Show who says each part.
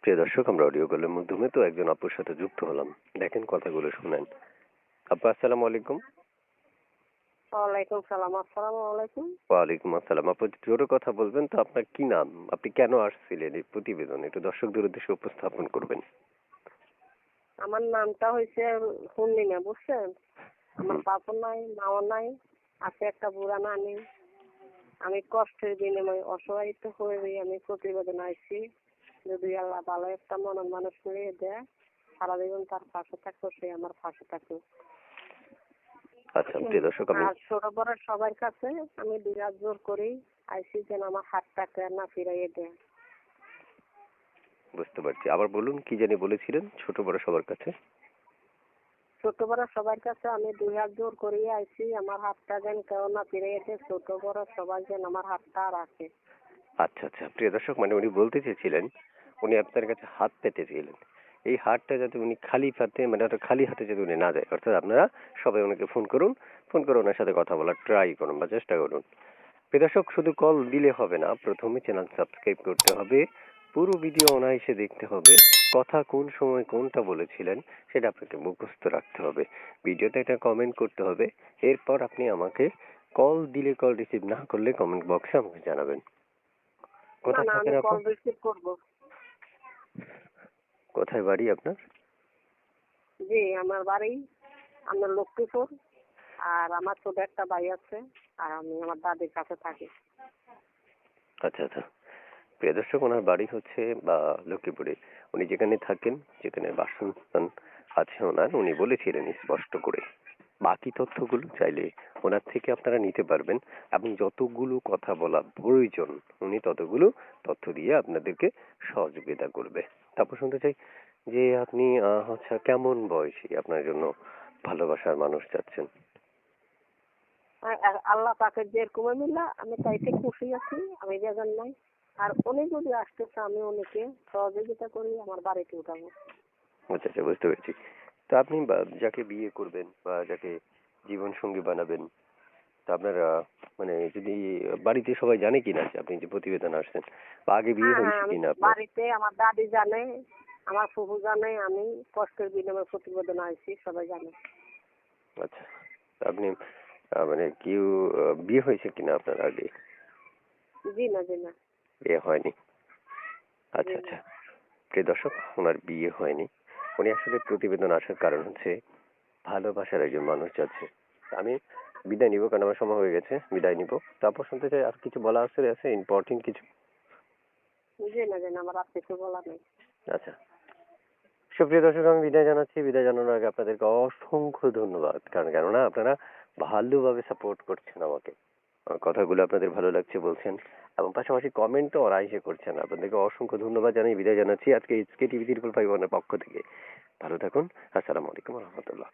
Speaker 1: প্রিয় দর্শক, আমরা অডিও কলের মাধ্যমে তো একজন আপুর সাথে যুক্ত হলাম। দেখেন কথাগুলো শুনেন। আপু আসসালামু আলাইকুম।
Speaker 2: ওয়ালাইকুম সালাম। আসসালামু আলাইকুম।
Speaker 1: ওয়ালাইকুম আসসালাম। আপু জোরে কথা বলবেন তো। আপনার কি নাম? আপনি কেন আসছিলেন এই প্রতিবেদন? একটু দর্শকদের উদ্দেশ্যে উপস্থাপন করবেন।
Speaker 2: আমার নামটা হয়েছে পূর্ণিমা, বুঝছেন? আমার
Speaker 1: হুম,
Speaker 2: বাপও নাই, মাও নাই, আছে একটা বুড়া নানি। আমি কষ্টের বিনিময়ে অসহায়িত হয়ে আমি প্রতিবেদন আইছি। যদি আল্লাহ ভালো একটা মনের মানুষ মিলিয়ে দেয়, সারা জীবন তার পাশে থাকবো, সে আমার পাশে থাকবে।
Speaker 1: আচ্ছা প্রিয় দর্শক, আমি
Speaker 2: আর ছোট বড় সবার কাছে আমি বিরাট জোর করি আইছি যেন আমার হাতটাকে না ফিরাইয়ে দেয়।
Speaker 1: বুঝতে পারছি। আবার বলুন, কি জানি বলেছিলেন? ছোট বড় সবার কাছে।
Speaker 2: ছোট বড় সবার কাছে আমি 2 হাত জোর করিয়ে আইছি, আমার হাতটা যেন কেউ না ফিরিয়ে দেয়। ছোট বড় সবাই যেন আমার হাতটা রাখে।
Speaker 1: আচ্ছা আচ্ছা, প্রিয় দর্শক, মানে উনি বলতে চেয়েছিলেন, উনি আপনার কাছে হাত পেতেছিলেন। এই হাতটা যাতে উনি খালি হাতে, মানে ওটা খালি হাতে যাতে উনি না যায়, অর্থাৎ আপনারা সবাই ওনাকে ফোন করুন, ফোন করে ওনার সাথে কথা বলার ট্রাই করুন বা চেষ্টা করুন। প্রিয় দর্শক, শুধু কল দিলে হবে না, প্রথমে চ্যানেল সাবস্ক্রাইব করতে হবে, পুরো ভিডিও অনায়াসে দেখতে হবে, কথা কোন সময় কোনটা বলেছিলেন সেটা আপনাকে মুখস্থ রাখতে হবে, ভিডিওতে একটা কমেন্ট করতে হবে, এরপর আপনি আমাকে কল দিলে, কল রিসিভ না করলে কমেন্ট বক্সে আমাকে জানাবেন।
Speaker 2: না
Speaker 1: কোথায়
Speaker 2: না,
Speaker 1: থাকেন
Speaker 2: আমি
Speaker 1: আপু?
Speaker 2: কল রিসিভ করবো।
Speaker 1: কোথায় বাড়ি আপনার?
Speaker 2: জি, আমার বাড়ি আমার লক্ষ্মীপুর। আর আমার ছোট একটা ভাই আছে, আর আমি আমার দাদির কাছে থাকি।
Speaker 1: আচ্ছা আচ্ছা, প্রিয় দর্শক, ওনার বাড়ি হচ্ছে বা লক্ষ্মীপুরে। উনি যেখানে থাকেন, যেখানে বাসস্থান আছে ওনার, উনি বলেছিলেন স্পষ্ট করে। বাকি তথ্যগুলো চাইলে ওনার থেকে আপনারা নিতে পারবেন, এবং যতগুলো কথা বলা প্রয়োজন উনি ততগুলো তথ্য দিয়ে আপনাদেরকে সহযোগিতা করবে। তারপর শুনতে চাই যে আপনি হচ্ছে কেমন বয়সী আপনার জন্য ভালোবাসার মানুষ চাচ্ছেন?
Speaker 2: আর আল্লাহ পাকের যেরকম মিলা আমি তাইতে খুশি আছি, আমি বেজার নাই। আর উনি যদি আসতেছে আমি উনিকে সহযোগিতা করি আমার বাড়িতে উঠাবো।
Speaker 1: আচ্ছা আচ্ছা, বুঝতে পেরেছি। তো আপনি যাকে বিয়ে করবেন বা যাকে জীবন সঙ্গী বানাবেন, তা আপনার মানে যদি বাড়িতে সবাই জানে কিনা যে আপনি যে প্রতিবেদন আসছেন, বা আগে বিয়ে
Speaker 2: হ্যাঁ হ্যাঁ,
Speaker 1: হয়েছে
Speaker 2: আমি
Speaker 1: কিনা আপনার?
Speaker 2: বাড়িতে আমার দাদি জানে, আমার ফুফু জানে, আমি কষ্টের বিনিময়ে প্রতিবেদন আইছি, সবাই জানে।
Speaker 1: আচ্ছা, তা আপনি মানে কেউ বিয়ে হয়েছে কিনা আপনার আগে?
Speaker 2: জি না, জি না,
Speaker 1: বিয়ে হয়নি।
Speaker 2: জি
Speaker 1: আচ্ছা
Speaker 2: না।
Speaker 1: আচ্ছা, প্রিয় দর্শক, ওনার বিয়ে হয়নি। উনি আসলে প্রতিবেদন আসার কারণ হচ্ছে ভালোবাসার একজন মানুষ যাচ্ছে। আমি বিদায় নিব, কারণ আমার সময় হয়ে গেছে, বিদায় নিব। তারপর শুনতে চাই আর কিছু বলা আছে ইম্পর্টেন্ট কিছু?
Speaker 2: জি না, জি না, আমার আর কিছু বলা নেই।
Speaker 1: আচ্ছা, সুপ্রিয় দর্শক, আমি বিদায় জানাচ্ছি। বিদায় জানানোর আগে আপনাদেরকে অসংখ্য ধন্যবাদ, কারণ কেননা আপনারা ভালোভাবে সাপোর্ট করছেন আমাকে, আমার কথাগুলো আপনাদের ভালো লাগছে বলছেন, এবং পাশাপাশি কমেন্টও অরাইসে করছেন। আপনাদেরকে অসংখ্য ধন্যবাদ জানিয়ে বিদায় জানাচ্ছি আজকে এসকে টিভি 555 এর পক্ষ থেকে। ভালো থাকুন। আসসালামু আলাইকুম রহমতুল্লাহ।